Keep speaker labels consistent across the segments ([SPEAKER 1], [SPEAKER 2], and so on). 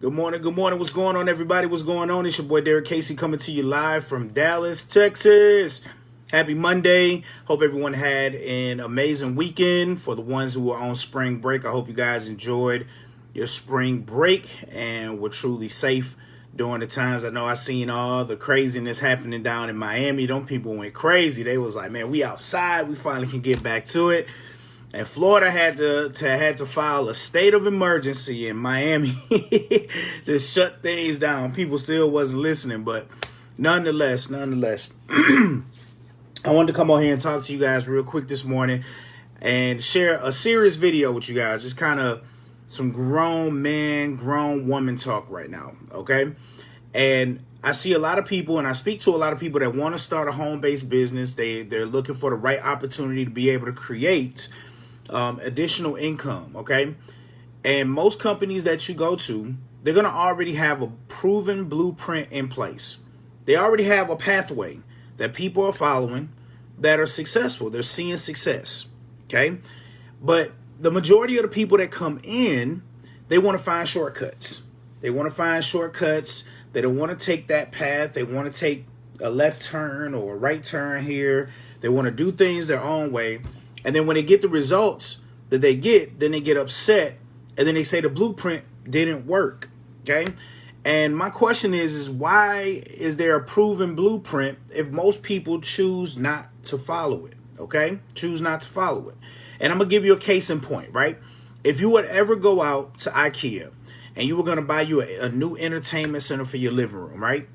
[SPEAKER 1] Good morning. Good morning. What's going on, everybody? What's going on? It's your boy Derrick Casey coming to you live from Dallas, Texas. Happy Monday. Hope everyone had an amazing weekend. For the ones who were on spring break, I hope you guys enjoyed your spring break and were truly safe during the times. I know I seen all the craziness happening down in Miami. Them people went crazy. They was like, man, we outside. We finally can get back to it. And Florida had to file a state of emergency in Miami to shut things down. People still wasn't listening, but nonetheless, I wanted to come on here and talk to you guys real quick this morning and share a serious video with you guys. Just kind of some grown man, grown woman talk right now, okay? And I see a lot of people, and I speak to a lot of people that want to start a home-based business. They're looking for the right opportunity to be able to create additional income, okay? And most companies that you go to, they're going to already have a proven blueprint in place. They already have a pathway that people are following that are successful. They're seeing success, okay? But the majority of the people that come in, they want to find shortcuts. They want to find shortcuts. They don't want to take that path. They want to take a left turn or a right turn here. They want to do things their own way. And then when they get the results that they get, then they get upset. And then they say the blueprint didn't work. Okay. And my question is why is there a proven blueprint if most people choose not to follow it? Okay. Choose not to follow it. And I'm going to give you a case in point, right? If you would ever go out to IKEA and you were going to buy you a new entertainment center for your living room, right?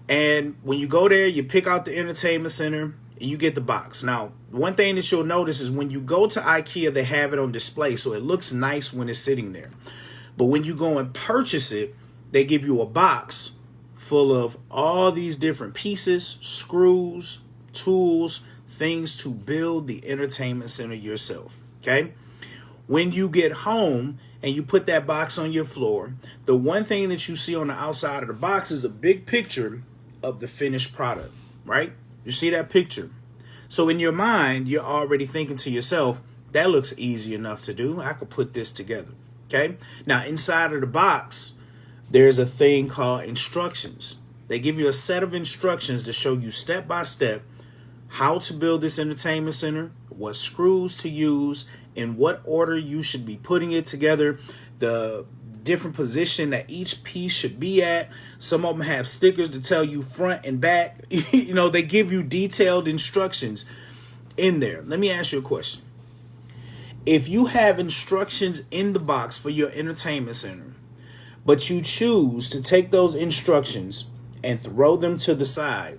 [SPEAKER 1] And when you go there, you pick out the entertainment center and you get the box. Now, one thing that you'll notice is when you go to IKEA, they have it on display, so it looks nice when it's sitting there. But when you go and purchase it, they give you a box full of all these different pieces, screws, tools, things to build the entertainment center yourself, okay? When you get home and you put that box on your floor, the one thing that you see on the outside of the box is a big picture of the finished product, right? You see that picture. So in your mind, you're already thinking to yourself, that looks easy enough to do. I could put this together. Okay. Now, inside of the box, there's a thing called instructions. They give you a set of instructions to show you step by step how to build this entertainment center, what screws to use, in what order you should be putting it together, the different position that each piece should be at. Some of them have stickers to tell you front and back. You know, they give you detailed instructions in there. Let me ask you a question. If you have instructions in the box for your entertainment center, but you choose to take those instructions and throw them to the side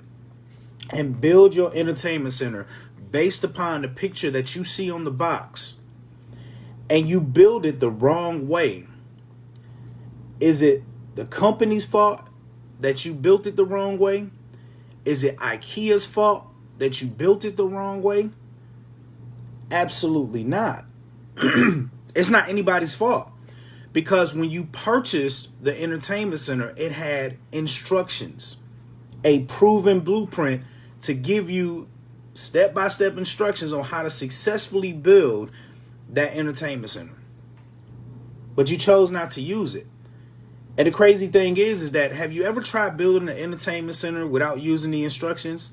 [SPEAKER 1] and build your entertainment center based upon the picture that you see on the box, and you build it the wrong way, is it the company's fault that you built it the wrong way? Is it IKEA's fault that you built it the wrong way? Absolutely not. It's not anybody's fault, because when you purchased the entertainment center, it had instructions, a proven blueprint to give you step-by-step instructions on how to successfully build that entertainment center. But you chose not to use it. And the crazy thing is that have you ever tried building an entertainment center without using the instructions?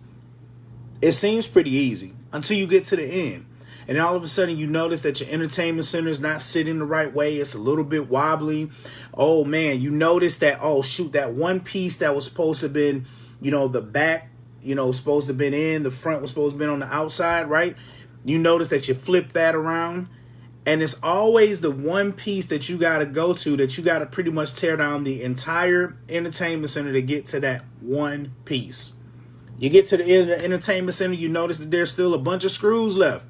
[SPEAKER 1] It seems pretty easy until you get to the end. And all of a sudden you notice that your entertainment center is not sitting the right way. It's a little bit wobbly. Oh man, you notice that, oh shoot, that one piece that was supposed to have been, the back, supposed to have been in, the front was supposed to have been on the outside, right? You notice that you flip that around. And it's always the one piece that you got to go to, that you got to pretty much tear down the entire entertainment center to get to that one piece. You get to the end of the entertainment center, you notice that there's still a bunch of screws left.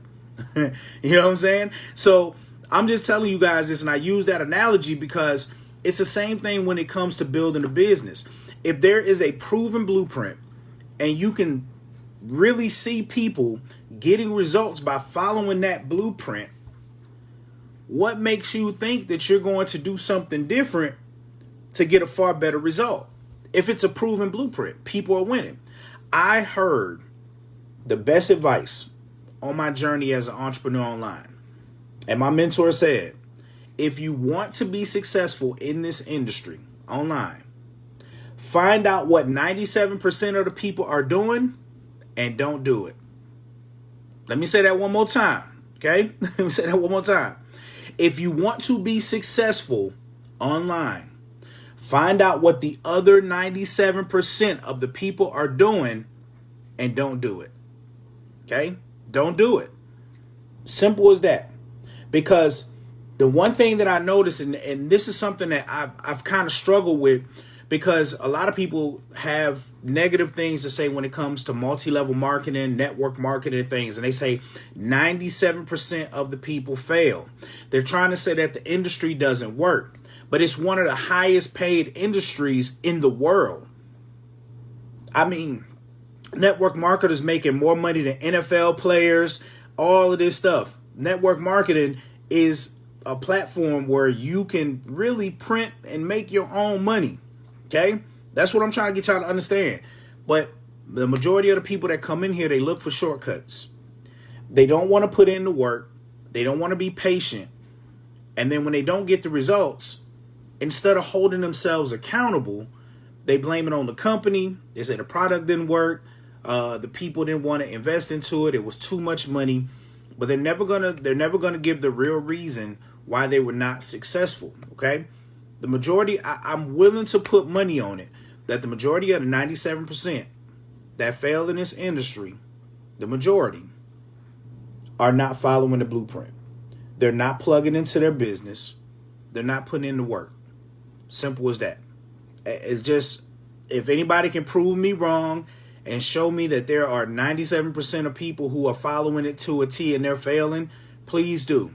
[SPEAKER 1] You know what I'm saying? So I'm just telling you guys this, and I use that analogy because it's the same thing when it comes to building a business. If there is a proven blueprint and you can really see people getting results by following that blueprint, what makes you think that you're going to do something different to get a far better result? If it's a proven blueprint, people are winning. I heard the best advice on my journey as an entrepreneur online. And my mentor said, if you want to be successful in this industry, online. Find out what 97% of the people are doing and don't do it. Let me say that one more time. Okay? Let me say that one more time. If you want to be successful online, find out what the other 97% of the people are doing and don't do it. Okay? Don't do it. Simple as that. Because the one thing that I noticed, and this is something that I've kind of struggled with, because a lot of people have negative things to say when it comes to multi-level marketing, network marketing things. And they say 97% of the people fail. They're trying to say that the industry doesn't work. But it's one of the highest paid industries in the world. I mean, network marketers making more money than NFL players, all of this stuff. Network marketing is a platform where you can really print and make your own money. Okay? That's what I'm trying to get y'all to understand. But the majority of the people that come in here, they look for shortcuts. They don't want to put in the work. They don't want to be patient. And then when they don't get the results, instead of holding themselves accountable, they blame it on the company. They say the product didn't work. The people didn't want to invest into it. It was too much money. But they're never gonna give the real reason why they were not successful. Okay? The majority, I'm willing to put money on it, that the majority of the 97% that fail in this industry, the majority, are not following the blueprint. They're not plugging into their business. They're not putting in the work. Simple as that. It's just, if anybody can prove me wrong and show me that there are 97% of people who are following it to a T and they're failing, please do.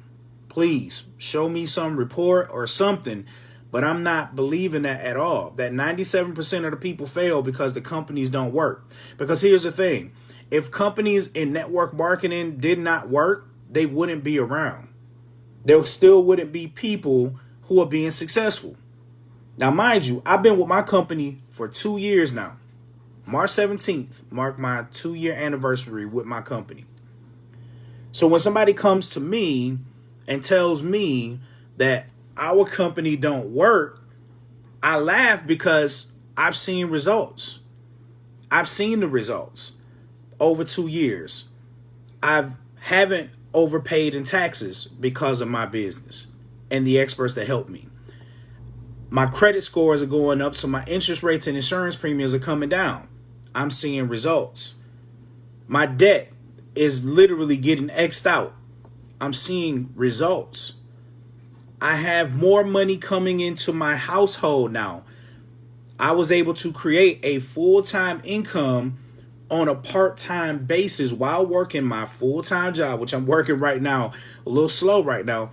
[SPEAKER 1] Please show me some report or something. But I'm not believing that at all. That 97% of the people fail because the companies don't work. Because here's the thing. If companies in network marketing did not work, they wouldn't be around. There still wouldn't be people who are being successful. Now, mind you, I've been with my company for 2 years now. March 17th marked my 2-year anniversary with my company. So when somebody comes to me and tells me that our company don't work, I laugh because I've seen results. I've seen the results over 2 years. I haven't overpaid in taxes because of my business and the experts that help me. My credit scores are going up, so my interest rates and insurance premiums are coming down. I'm seeing results. My debt is literally getting X'd out. I'm seeing results. I have more money coming into my household now. I was able to create a full-time income on a part-time basis while working my full-time job, which I'm working right now, a little slow right now.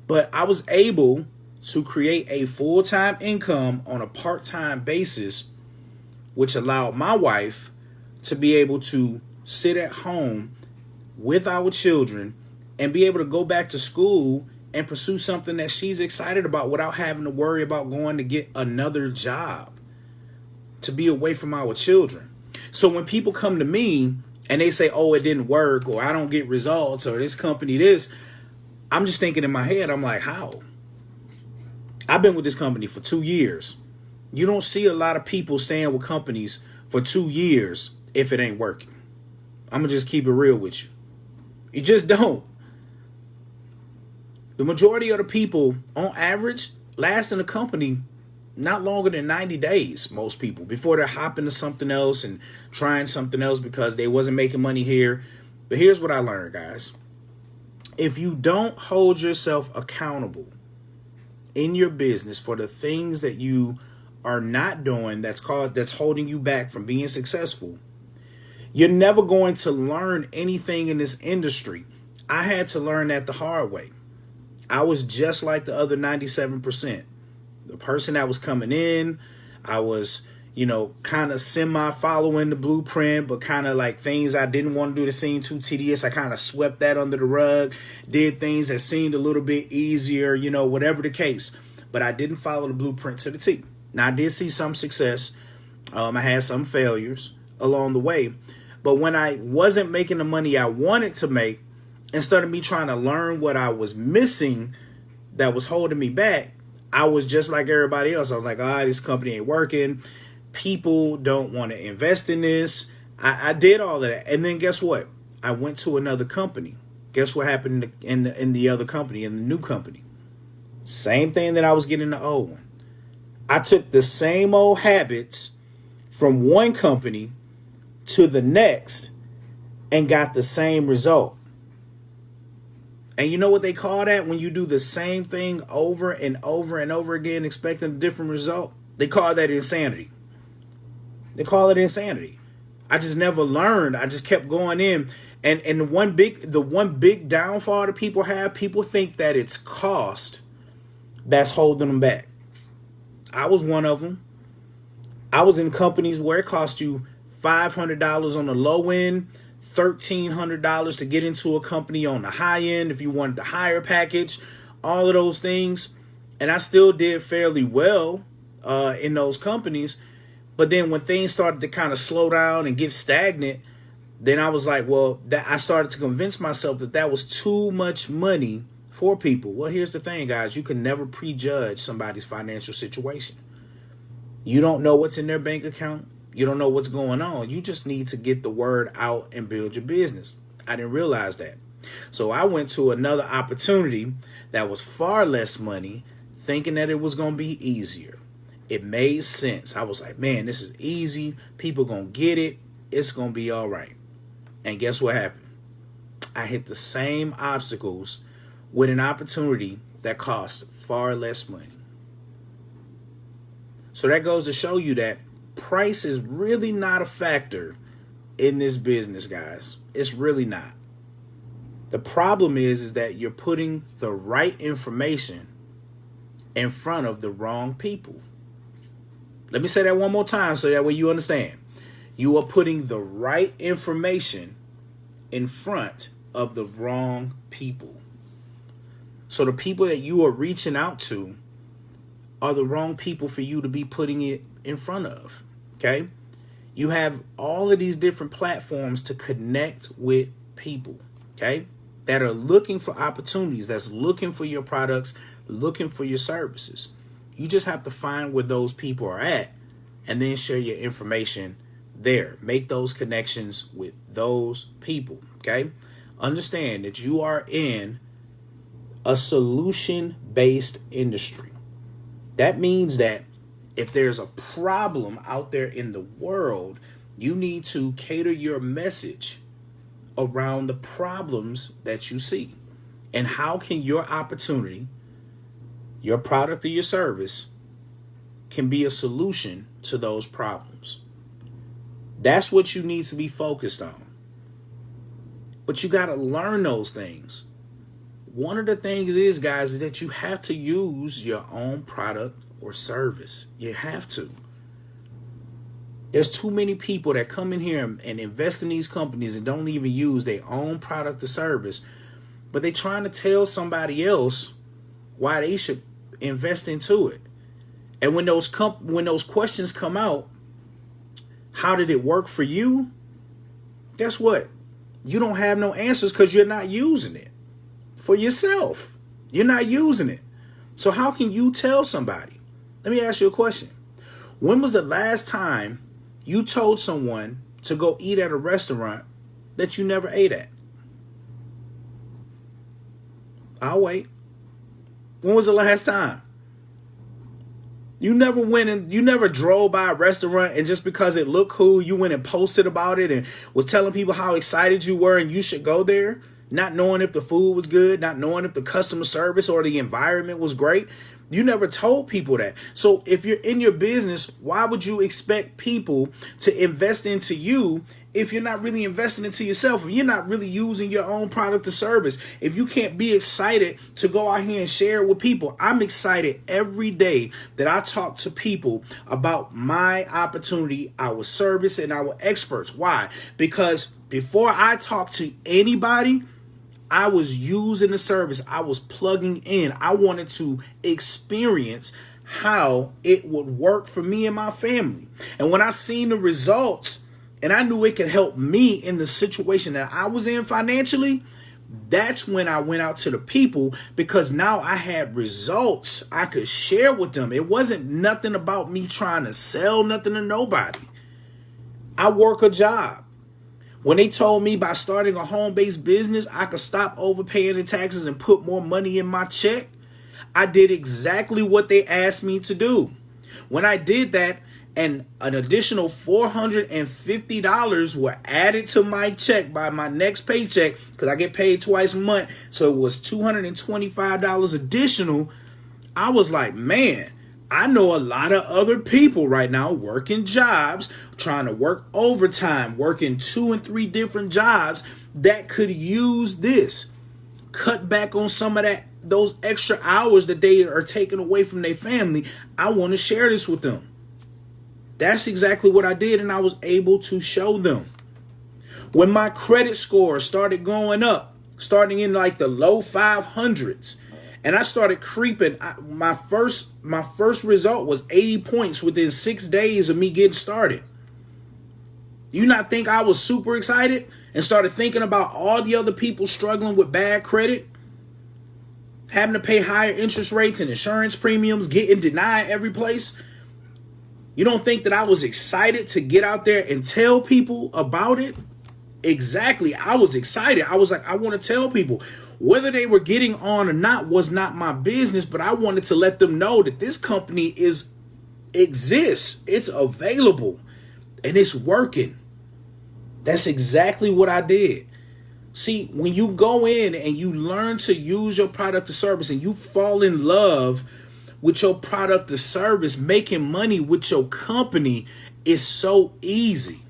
[SPEAKER 1] But I was able to create a full-time income on a part-time basis, which allowed my wife to be able to sit at home with our children and be able to go back to school and pursue something that she's excited about without having to worry about going to get another job, to be away from our children. So when people come to me and they say, oh, it didn't work, or I don't get results, or this company this, I'm just thinking in my head, I'm like, how? I've been with this company for 2 years. You don't see a lot of people staying with companies for 2 years if it ain't working. I'm going to just keep it real with you. You just don't. The majority of the people, on average, last in the company not longer than 90 days, most people, before they're hopping to something else and trying something else because they wasn't making money here. But here's what I learned, guys. If you don't hold yourself accountable in your business for the things that you are not doing that's holding you back from being successful, you're never going to learn anything in this industry. I had to learn that the hard way. I was just like the other 97%. The person that was coming in, I was, kind of semi-following the blueprint, but kind of like things I didn't want to do that seemed too tedious. I kind of swept that under the rug, did things that seemed a little bit easier, whatever the case. But I didn't follow the blueprint to the T. Now, I did see some success. I had some failures along the way. But when I wasn't making the money I wanted to make, instead of me trying to learn what I was missing that was holding me back, I was just like everybody else. I was like, this company ain't working. People don't want to invest in this. I did all of that. And then guess what? I went to another company. Guess what happened in the other company, in the new company? Same thing that I was getting in the old one. I took the same old habits from one company to the next and got the same result. And you know what they call that when you do the same thing over and over and over again, expecting a different result? They call that insanity. They call it insanity. I just never learned. I just kept going in. And the one big downfall that people have, people think that it's cost that's holding them back. I was one of them. I was in companies where it cost you $500 on the low end, $1,300 to get into a company on the high end if you wanted the higher package, all of those things. And I still did fairly well in those companies. But then when things started to kind of slow down and get stagnant, then I was like, I started to convince myself that was too much money for people. Well, here's the thing, guys. You can never prejudge somebody's financial situation. You don't know what's in their bank account. You don't know what's going on. You just need to get the word out and build your business. I didn't realize that. So I went to another opportunity that was far less money, thinking that it was going to be easier. It made sense. I was like, man, this is easy. People going to get it. It's going to be all right. And guess what happened? I hit the same obstacles with an opportunity that cost far less money. So that goes to show you that price is really not a factor in this business, guys. It's really not. The problem is that you're putting the right information in front of the wrong people. Let me say that one more time so that way you understand. You are putting the right information in front of the wrong people. So the people that you are reaching out to are the wrong people for you to be putting it in front of. Okay? You have all of these different platforms to connect with people, okay, that are looking for opportunities, that's looking for your products, looking for your services. You just have to find where those people are at and then share your information there. Make those connections with those people, okay? Understand that you are in a solution-based industry. That means that if there's a problem out there in the world, you need to cater your message around the problems that you see. And how can your opportunity, your product or your service, can be a solution to those problems? That's what you need to be focused on. But you got to learn those things. One of the things is, guys, is that you have to use your own product or service. You have to. There's too many people that come in here and invest in these companies and don't even use their own product or service, but they're trying to tell somebody else why they should invest into it. And when those questions come out, how did it work for you? Guess what? You don't have no answers because you're not using it for yourself. You're not using it. So how can you tell somebody? Let me ask you a question. When was the last time you told someone to go eat at a restaurant that you never ate at? I'll wait. When was the last time? You never went and you never drove by a restaurant and just because it looked cool, you went and posted about it and was telling people how excited you were and you should go there, not knowing if the food was good, not knowing if the customer service or the environment was great. You never told people that. So if you're in your business, why would you expect people to invest into you if you're not really investing into yourself, if you're not really using your own product or service, if you can't be excited to go out here and share it with people? I'm excited every day that I talk to people about my opportunity, our service, and our experts. Why? Because before I talk to anybody, I was using the service. I was plugging in. I wanted to experience how it would work for me and my family. And when I seen the results and I knew it could help me in the situation that I was in financially, That's when I went out to the people, because now I had results I could share with them. It wasn't nothing about me trying to sell nothing to nobody. I work a job. When they told me by starting a home-based business, I could stop overpaying the taxes and put more money in my check, I did exactly what they asked me to do. When I did that, and an additional $450 were added to my check by my next paycheck, because I get paid twice a month, so it was $225 additional. I was like, man, I know a lot of other people right now working jobs, trying to work overtime, working 2 and 3 different jobs that could use this. Cut back on some of those extra hours that they are taking away from their family. I want to share this with them. That's exactly what I did, and I was able to show them. When my credit score started going up, starting in like the low 500s, and I started creeping, my first result was 80 points within 6 days of me getting started. You not think I was super excited and started thinking about all the other people struggling with bad credit, having to pay higher interest rates and insurance premiums, getting denied every place? You don't think that I was excited to get out there and tell people about it? Exactly. I was excited. I was like, I want to tell people. Whether they were getting on or not was not my business, but I wanted to let them know that this company exists. It's available and it's working. That's exactly what I did. See, when you go in and you learn to use your product or service and you fall in love with your product or service, making money with your company is so easy.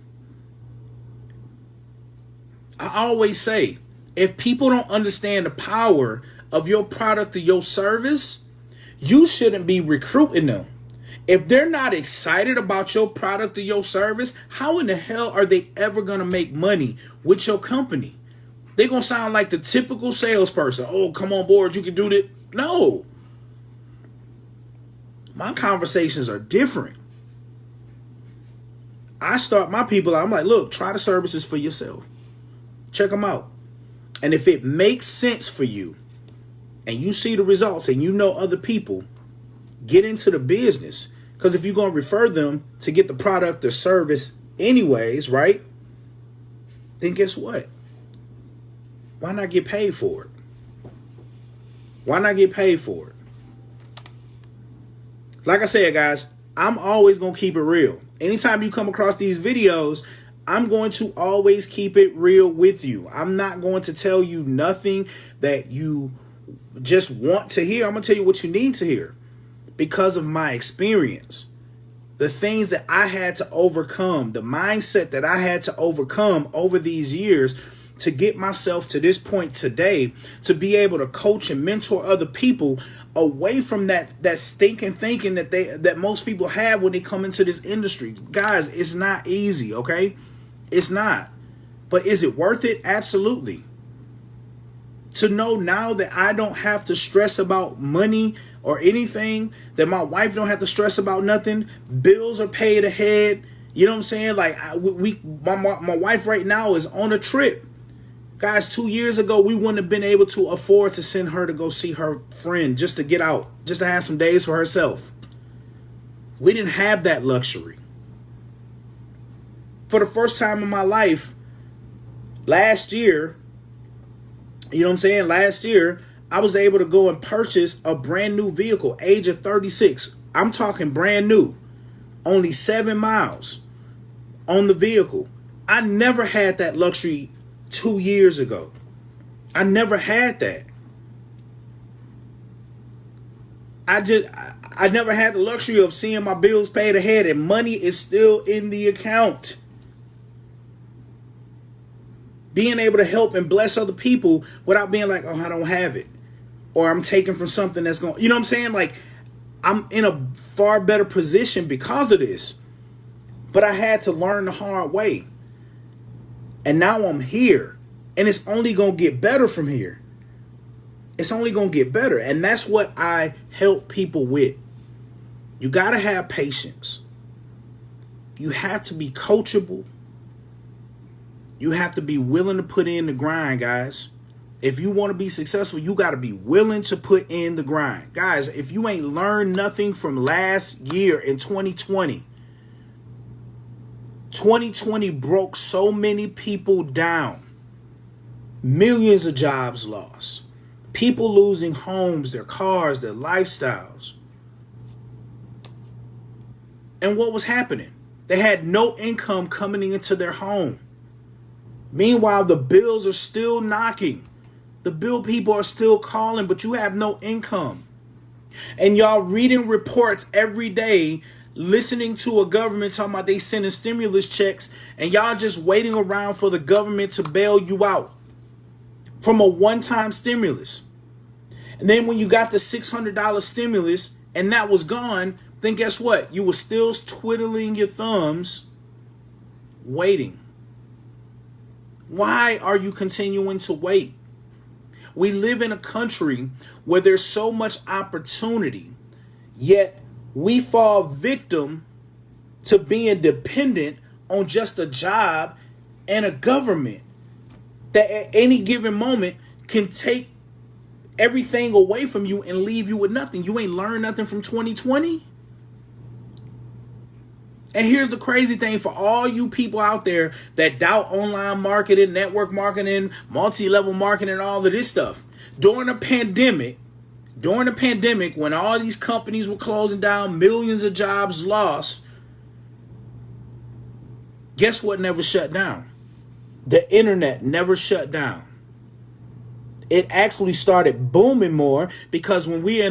[SPEAKER 1] I always say, if people don't understand the power of your product or your service, you shouldn't be recruiting them. If they're not excited about your product or your service, how in the hell are they ever going to make money with your company? They're going to sound like the typical salesperson. Oh, come on board, you can do that. No. My conversations are different. I start my people, I'm like, look, try the services for yourself. Check them out. And if it makes sense for you and you see the results and you know other people, get into the business. Because if you're going to refer them to get the product or service anyways, right? Then guess what? Why not get paid for it? Why not get paid for it? Like I said, guys, I'm always going to keep it real. Anytime you come across these videos, I'm going to always keep it real with you. I'm not going to tell you nothing that you just want to hear. I'm going to tell you what you need to hear because of my experience. The things that I had to overcome, the mindset that I had to overcome over these years to get myself to this point today, to be able to coach and mentor other people away from that stinking thinking that most people have when they come into this industry. Guys, it's not easy, okay? It's not. But is it worth it? Absolutely. To know now that I don't have to stress about money or anything, that my wife don't have to stress about nothing, bills are paid ahead. You know what I'm saying? Like my wife right now is on a trip. Guys, 2 years ago, we wouldn't have been able to afford to send her to go see her friend just to get out, just to have some days for herself. We didn't have that luxury. For the first time in my life, last year, you know what I'm saying? Last year, I was able to go and purchase a brand new vehicle, age of 36. I'm talking brand new, only 7 miles on the vehicle. I never had that luxury 2 years ago. I never had that. I never had the luxury of seeing my bills paid ahead and money is still in the account. Being able to help and bless other people without being like, oh, I don't have it. Or I'm taking from something that's going, you know what I'm saying? Like, I'm in a far better position because of this. But I had to learn the hard way. And now I'm here. And it's only going to get better from here. It's only going to get better. And that's what I help people with. You got to have patience. You have to be coachable. You have to be willing to put in the grind, guys. If you want to be successful, you got to be willing to put in the grind. Guys, if you ain't learned nothing from last year in 2020, 2020 broke so many people down. Millions of jobs lost. People losing homes, their cars, their lifestyles. And what was happening? They had no income coming into their home. Meanwhile, the bills are still knocking. The bill people are still calling, but you have no income. And y'all reading reports every day, listening to a government talking about they sending stimulus checks, and y'all just waiting around for the government to bail you out from a one-time stimulus. And then when you got the $600 stimulus and that was gone, then guess what? You were still twiddling your thumbs, waiting. Why are you continuing to wait? We live in a country where there's so much opportunity, yet we fall victim to being dependent on just a job and a government that at any given moment can take everything away from you and leave you with nothing. You ain't learned nothing from 2020. And here's the crazy thing for all you people out there that doubt online marketing, network marketing, multi-level marketing, all of this stuff. During the pandemic, when all these companies were closing down, millions of jobs lost, guess what never shut down? The internet never shut down. It actually started booming more because when we're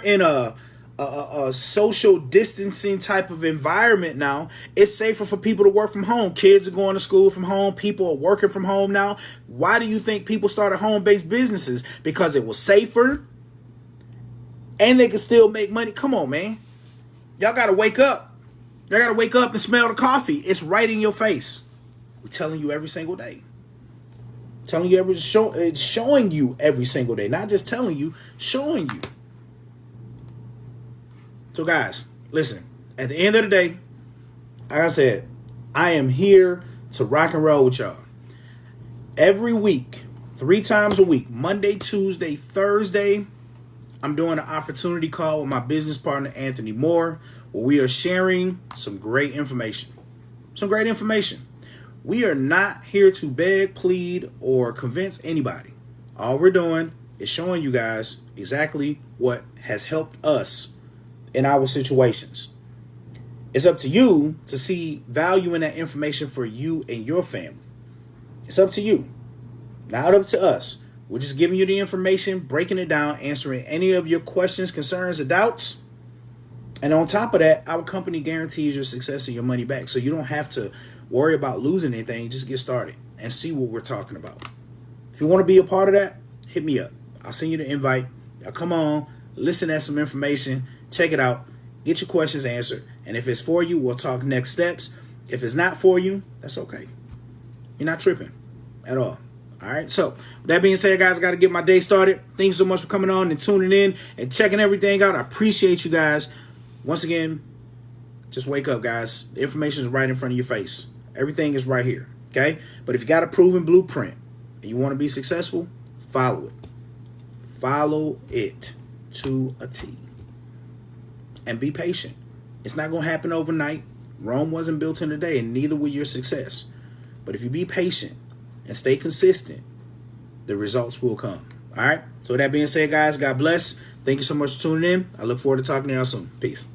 [SPEAKER 1] in a social distancing type of environment now, it's safer for people to work from home. Kids are going to school from home. People are working from home now. Why do you think people started home-based businesses? Because it was safer and they could still make money. Come on, man. Y'all got to wake up. Y'all got to wake up and smell the coffee. It's right in your face. We're telling you every single day. It's showing you every single day. Not just telling you, showing you. So guys, listen, at the end of the day, like I said, I am here to rock and roll with y'all. Every week, 3 times a week, Monday, Tuesday, Thursday, I'm doing an opportunity call with my business partner, Anthony Moore, where we are sharing some great information. We are not here to beg, plead, or convince anybody. All we're doing is showing you guys exactly what has helped us in our situations. It's up to you to see value in that information for you and your family. It's up to you, not up to us. We're just giving you the information, breaking it down, answering any of your questions, concerns, or doubts. And on top of that, our company guarantees your success and your money back. So you don't have to worry about losing anything. Just get started and see what we're talking about. If you want to be a part of that, hit me up. I'll send you the invite. Now come on, listen to some information. Check it out. Get your questions answered. And if it's for you, we'll talk next steps. If it's not for you, that's okay. You're not tripping at all. All right. So with that being said, guys, I got to get my day started. Thanks so much for coming on and tuning in and checking everything out. I appreciate you guys. Once again, just wake up, guys. The information is right in front of your face. Everything is right here. Okay. But if you got a proven blueprint and you want to be successful, follow it. Follow it to a T. And be patient. It's not going to happen overnight. Rome wasn't built in a day, and neither will your success. But if you be patient and stay consistent, the results will come. All right? So with that being said, guys, God bless. Thank you so much for tuning in. I look forward to talking to y'all soon. Peace.